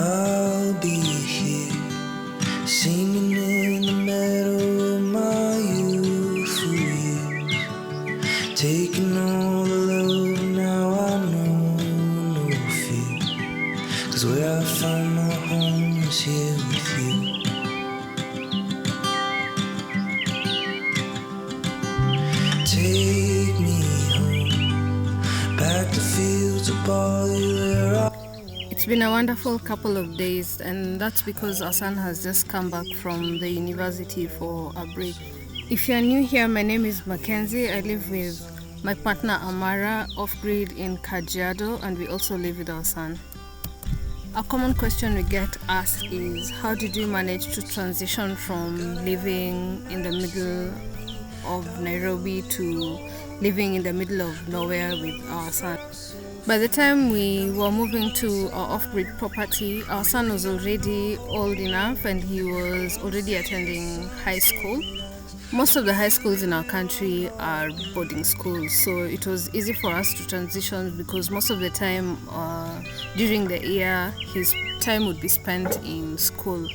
I'll be here, singing in the meadow of my youth for years, taking all the love, now I know no fear, 'cause where I found my home is here with you. Take me home, back to fields of barley where I... It's been a wonderful couple of days, and that's because our son has just come back from the university for a break. If you're new here, my name is Mackenzie. I live with my partner Amara, Offgrid in Kajiado, and we also live with our son. A common question we get asked is, how did you manage to transition from living in the middle of Nairobi to living in the middle of nowhere with our son? By the time we were moving to our off-grid property, our son was already old enough and he was already attending high school. Most of the high schools in our country are boarding schools, so it was easy for us to transition because most of the time during the year his time would be spent in school.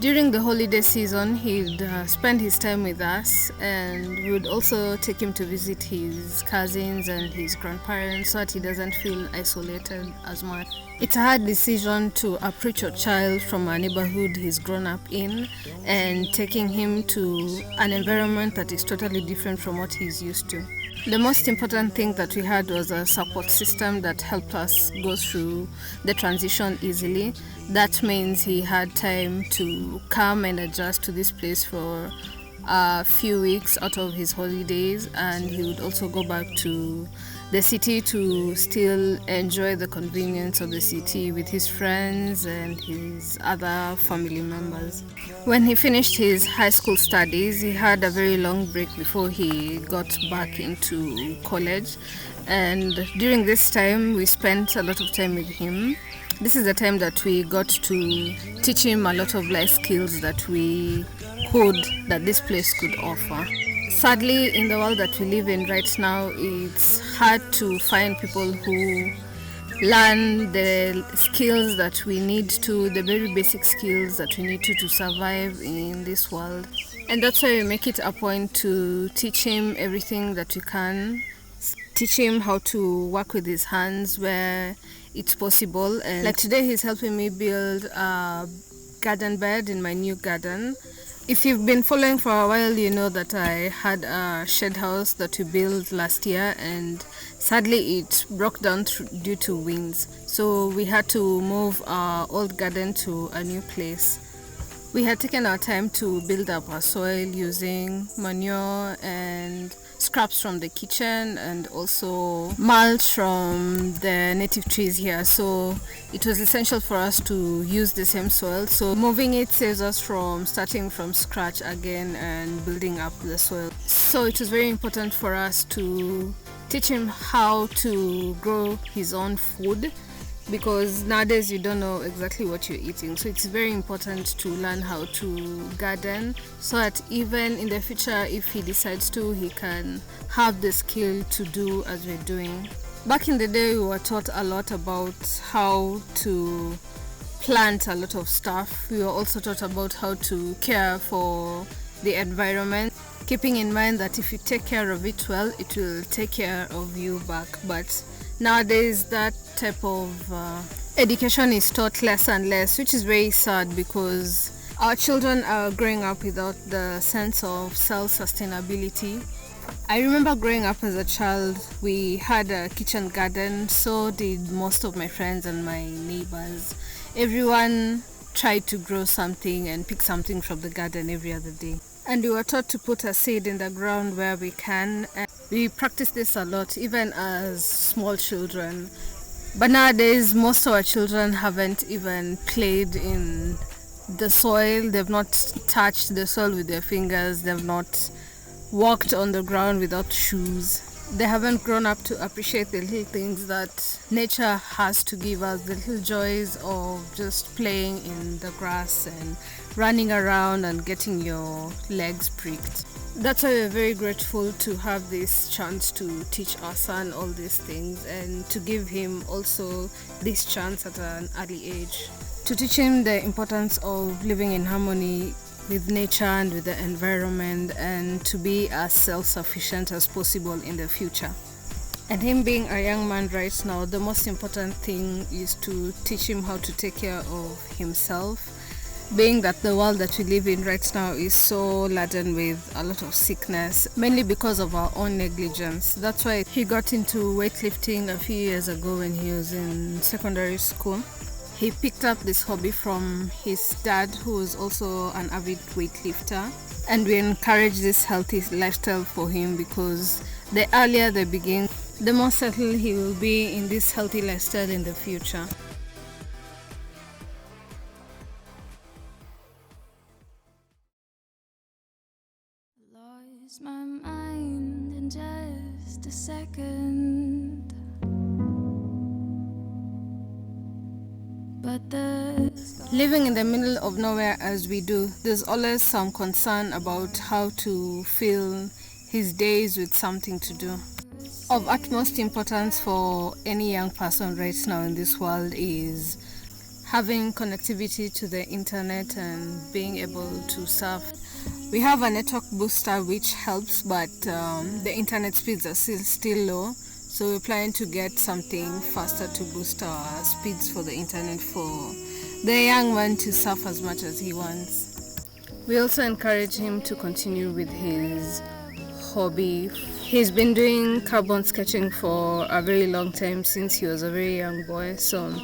During the holiday season, he'd spend his time with us, and we would also take him to visit his cousins and his grandparents so that he doesn't feel isolated as much. It's a hard decision to uproot your child from a neighborhood he's grown up in and taking him to an environment that is totally different from what he's used to. The most important thing that we had was a support system that helped us go through the transition easily. That means he had time to come and adjust to this place for a few weeks out of his holidays, and he would also go back to the city to still enjoy the convenience of the city with his friends and his other family members. When he finished his high school studies, he had a very long break before he got back into college, and during this time we spent a lot of time with him. This is the time that we got to teach him a lot of life skills that this place could offer. Sadly, in the world that we live in right now, it's hard to find people who learn the skills that we need to, the very basic skills that we need to survive in this world. And that's why we make it a point to teach him everything that we can, teach him how to work with his hands where it's possible. And like today, he's helping me build a garden bed in my new garden. If you've been following for a while, you know that I had a shed house that we built last year, and sadly it broke down due to winds. So we had to move our old garden to a new place. We had taken our time to build up our soil using manure and scraps from the kitchen and also mulch from the native trees here. So it was essential for us to use the same soil. So moving it saves us from starting from scratch again and building up the soil. So it was very important for us to teach him how to grow his own food, because nowadays you don't know exactly what you're eating. So it's very important to learn how to garden so that even in the future, if he decides to, he can have the skill to do as we're doing. Back in the day, we were taught a lot about how to plant a lot of stuff. We were also taught about how to care for the environment, keeping in mind that if you take care of it well, it will take care of you back. But nowadays, that type of education is taught less and less, which is very sad because our children are growing up without the sense of self-sustainability. I remember growing up as a child, we had a kitchen garden, so did most of my friends and my neighbors. Everyone tried to grow something and pick something from the garden every other day. And we were taught to put a seed in the ground where we can. And we practice this a lot, even as small children. But nowadays, most of our children haven't even played in the soil. They've not touched the soil with their fingers. They've not walked on the ground without shoes. They haven't grown up to appreciate the little things that nature has to give us, the little joys of just playing in the grass and running around and getting your legs pricked. That's why we're very grateful to have this chance to teach our son all these things and to give him also this chance at an early age. To teach him the importance of living in harmony with nature and with the environment, and to be as self-sufficient as possible in the future. And him being a young man right now, the most important thing is to teach him how to take care of himself, being that the world that we live in right now is so laden with a lot of sickness, mainly because of our own negligence. That's why he got into weightlifting a few years ago when he was in secondary school. He picked up this hobby from his dad, who was also an avid weightlifter, and we encourage this healthy lifestyle for him because the earlier they begin, the more settled he will be in this healthy lifestyle in the future. Lost my mind in just a second, but living in the middle of nowhere as we do, there's always some concern about how to fill his days with something to do. Of utmost importance for any young person right now in this world is having connectivity to the internet and being able to surf. We have a network booster which helps, but the internet speeds are still low, so we're planning to get something faster to boost our speeds for the internet for the young man to surf as much as he wants. We also encourage him to continue with his hobby. He's been doing carbon sketching for a very long time, since he was a very young boy, so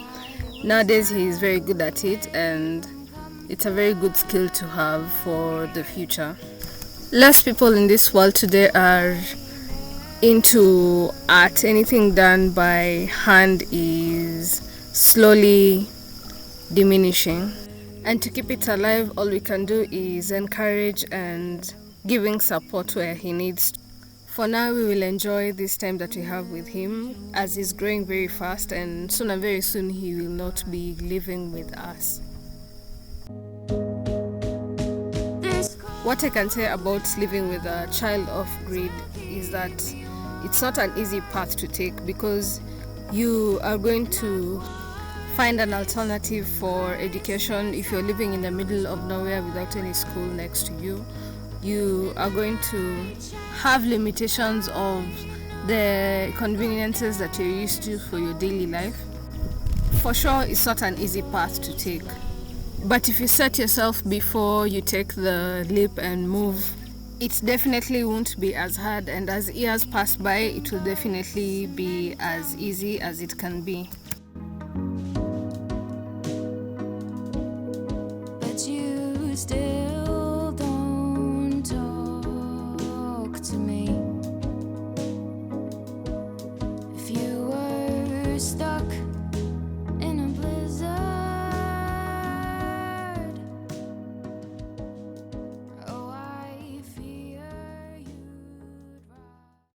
nowadays he's very good at it, and it's a very good skill to have for the future. Less people in this world today are into art. Anything done by hand is slowly diminishing, and to keep it alive, all we can do is encourage and giving support where he needs. For now, we will enjoy this time that we have with him, as he's growing very fast, and soon and very soon he will not be living with us. What I can say about living with a child off-grid is that it's not an easy path to take, because you are going to find an alternative for education. If you're living in the middle of nowhere without any school next to you, you are going to have limitations of the conveniences that you're used to for your daily life. For sure, it's not an easy path to take. But if you set yourself before you take the leap and move, it definitely won't be as hard, and as years pass by, it will definitely be as easy as it can be. but you still don't talk to me. If you were stuck